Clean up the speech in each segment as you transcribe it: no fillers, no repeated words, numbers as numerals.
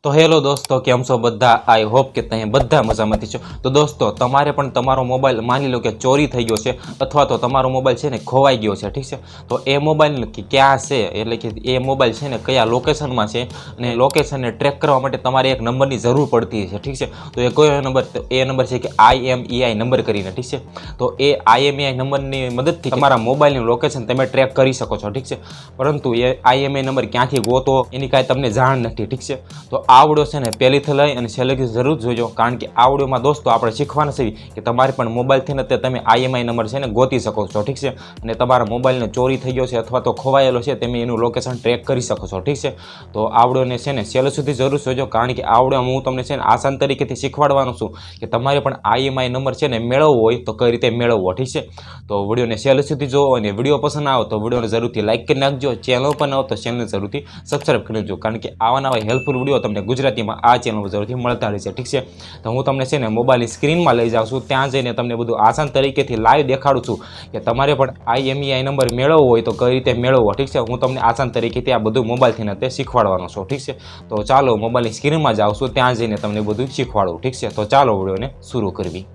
तो हेलो दोस्तों, केम छो बधा। आई होप के तमे बधा मजामांथी छो। तो दोस्तों, तमारे पण तमारो मोबाइल मानी लो कि चोरी थई गयो छे अथवा तो तमारो मोबाइल छे ने खोवाई गयो छे, ठीक छे। तो ए मोबाइल क्या छे एटले कि ए मोबाइल छे ने कया लोकेशन में छे अने लोकेशन ने ट्रेक करवा माटे तमारे एक नंबर की जरूर पड़ती है, ठीक छे। तो ए कयो नंबर? तो ए नंबर छे कि IMEI नंबर करीने, ठीक छे। तो ए IMEI नंबर ની મદદથી તમારા મોબાઈલનું લોકેશન તમે ટ્રેક કરી શકો છો, ઠીક છે। પરંતુ એ IMEI નંબર ક્યાંથી ગોતો એની કાંઈ તમને જાણ નથી, ઠીક છે। તો આ વિડિયો છે ને પહેલીથી લઈ અને છેલ્લે જરૂર જોજો, કારણ કે આ વિડિયોમાં દોસ્તો આપણે શીખવાના છે કે તમારે પણ મોબાઈલથી ને તમે IMEI નંબર છે ને ગોતી શકો છો, ઠીક છે। અને તમારા મોબાઈલને ચોરી થઈ ગયો છે અથવા તો ખોવાયેલો છે તમે એનું લોકેશન ટ્રેક કરી શકો છો, ઠીક છે। તો આ વિડિયોને છે ને છેલ્લે સુધી જરૂર જોજો, કારણ કે આ વિડિયોમાં હું તમને છે ને આસાન તરીકેથી શીખવાડવાનો છું કે તમારે પણ IMEI નંબર છે ને મેળવવો હોય તો કઈ રીતે મેળવવો, ઠીક છે। તો વિડિયોને છેલ્લે સુધી જોવો અને વિડિયો પસંદ આવે તો વિડિયોને જરૂરથી લાઈક કરી નાખજો। ચેનલ પર ન હો તો ચેનલને જરૂરથી સબસ્ક્રાઇબ કરી નાખજો, કારણ કે આવા નવા હેલ્પફુલ વિડિયો તમને ગુજરાતીમાં આ ચેનલ પર જરૂરથી મળતા રહેશે, ઠીક છે। તો હું તમને છે ને મોબાઈલની સ્ક્રીનમાં લઈ જાઉં છું, ત્યાં જઈને તમને બધું આસાન તરીકેથી લાઈવ દેખાડું છું કે તમારે પણ IMEI નંબર મેળવવો હોય તો કઈ રીતે મેળવવો, ઠીક છે। હું તમને આસાન તરીકેથી આ બધું મોબાઈલથી ને તે શીખવાડવાનો છું, ઠીક છે। તો ચાલો મોબાઈલની સ્ક્રીનમાં જાઉં છું, ત્યાં જઈને તમને બધું શીખવાડું, ઠીક છે। તો ચાલો વિડિયોને શરૂ કરવી।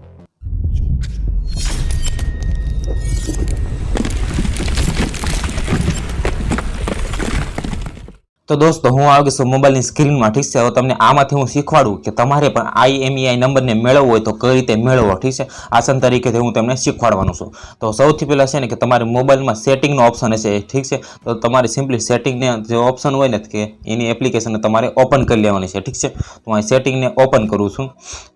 तो दोस्तों, हूँ आ गयो मोबाइल स्क्रीन में, ठीक है। तमने आमांथी हूँ शीखवाडू कि तमारे पण IMEI नंबर ने मेळववो होय तो कई रीते मेळववो, ठीक है। आसान तरीके हूँ तमने शीखवाडवानो छुं। तो सौथी पहेला छे ने कि तमारे मोबाइल में सेटिंग नो ऑप्शन हशे, ठीक है। तो तमारे सिम्पली सेटिंग ने जो ऑप्शन होय ने कि एनी एप्लिकेशन ने तमारे ओपन कर लेवानी छे, ठीक है। तो आ सेटिंग ने ओपन करूँ छुं।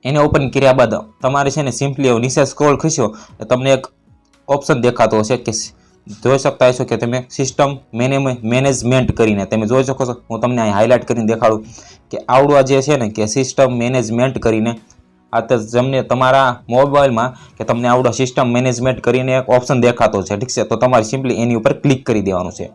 एने ओपन कर्या बाद तमारे छे ने सिम्पली नीचे स्क्रॉल करशो तो तमने एक ऑप्शन देखातो हशे कि જોઈ શકતા હશો કે તમે સિસ્ટમ મેનેજમેન્ટ કરીને તમે જોઈ શકો છો। હું તમને અહીં હાઇલાઇટ કરીને દેખાડું કે આવડું આ જે છે ને કે સિસ્ટમ મેનેજમેન્ટ કરીને આ તો તમને તમારા મોબાઈલમાં કે તમને આવડો સિસ્ટમ મેનેજમેન્ટ કરીને એક ઓપ્શન દેખાતો છે, ઠીક છે। તો તમારે સિમ્પલી એની ઉપર ક્લિક કરી દેવાનું છે।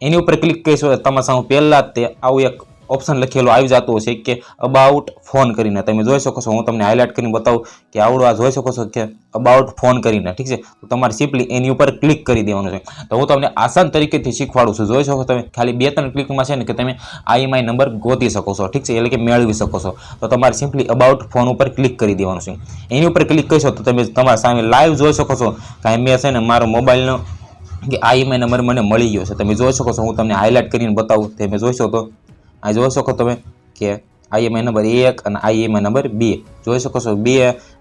એની ઉપર ક્લિક કરીશો તમારા સામે પહેલા જ તે આવું એક ऑप्शन लखेलो आई जातो है कि अबाउट फोन करीने तमे जोई शको छो। हूँ तमने हाइलाइट करीने बताऊं कि आवड़ो आ जोई शको छो कि अबाउट फोन करीने, ठीक है। तो तमारे सिम्पली एनी उपर क्लिक करी देवानुं छे। तो हूँ तमने आसान तरीकेथी शीखवाडुं छुं। जोई शको तमे खाली 2-3 क्लिकमां छे ने कि तमे IMEI नंबर गोती शको छो, ठीक है, एटले कि मेळवी शको छो। तो तमारे सिम्पली अबाउट फोन उपर क्लिक करी देवानुं छे। एनी उपर क्लिक करशो तो तमे तमारा सामे लाइव जोई शको छो कि मैं छे ने मारो मोबाइलनो कि IMEI नंबर मने मळी गयो छे। तमे जोई शको छो। हूँ तमने हाइलाइट करीने बताऊं तमे जोई शको तो आ जोई शको तमे कि IMEI नंबर 1 और IMEI नंबर 2 जोई शको छो। 2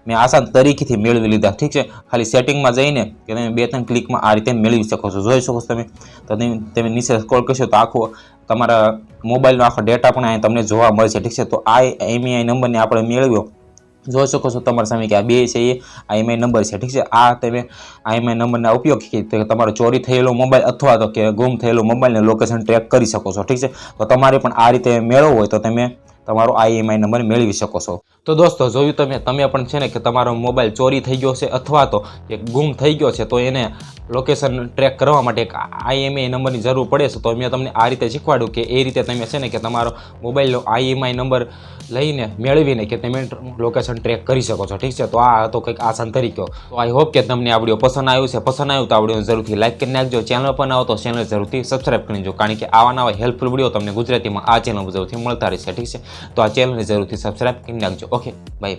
मैं आसान तरीकेथी मेळवी लीधा, ठीक है। खाली सेटिंग में जईने कि तमे 2-3 क्लिक में आ रीते मेळवी शको छो। जोई शको तमे। तो तमे नीचे स्क्रॉल करशो तो आखो तमारा मोबाइलनो आखो डेटा पण अहीं तमने जोवा मळशे, ठीक है। तो आ IMEI नंबर ने आपणे मेळव्यो જોઈ શકો છો તમારા સામે કે આ બે છે એ IMEI નંબર છે, ઠીક છે। આ તમે IMEI નંબરના ઉપયોગથી તમારો ચોરી થયેલો મોબાઈલ અથવા તો કે ગુમ થયેલો મોબાઈલને લોકેશન ટ્રેક કરી શકો છો, ઠીક છે। તો તમારે પણ આ રીતે મેળવવો હોય તો તમે તમારો IMEI નંબર મેળવી શકો છો। તો દોસ્તો, જોયું તમે પણ છે ને કે તમારો મોબાઈલ ચોરી થઈ ગયો છે અથવા તો કે ગુમ થઈ ગયો છે તો એને લોકેશન ટ્રેક કરવા માટે એક IMEI નંબરની જરૂર પડે છે। તો મેં તમને આ રીતે શીખવાડ્યું કે એ રીતે તમે છે ને કે તમારો મોબાઈલનો IMEI નંબર લઈને મેળવીને કે તમે લોકેશન ટ્રેક કરી શકો છો, ઠીક છે। તો આ હતો કંઈક આસાન તરીકો। તો આઈ હોપ કે તમને આ વિડીયો પસંદ આવ્યો છે। પસંદ આવ્યું તો આ વિડીયોને જરૂરથી લાઈક કરી નાખજો। ચેનલ પર ન હો તો ચેનલ જરૂરથી સબસ્ક્રાઇબ કરી નાખજો, કારણ કે આવા નવા હેલ્પફુલ વિડીયો તમને ગુજરાતીમાં આ ચેનલ પર જરૂરથી મળતા રહેશે, ઠીક છે। તો આ ચેનલને જરૂરથી સબસ્ક્રાઇબ કરી નાખજો। Okay, by.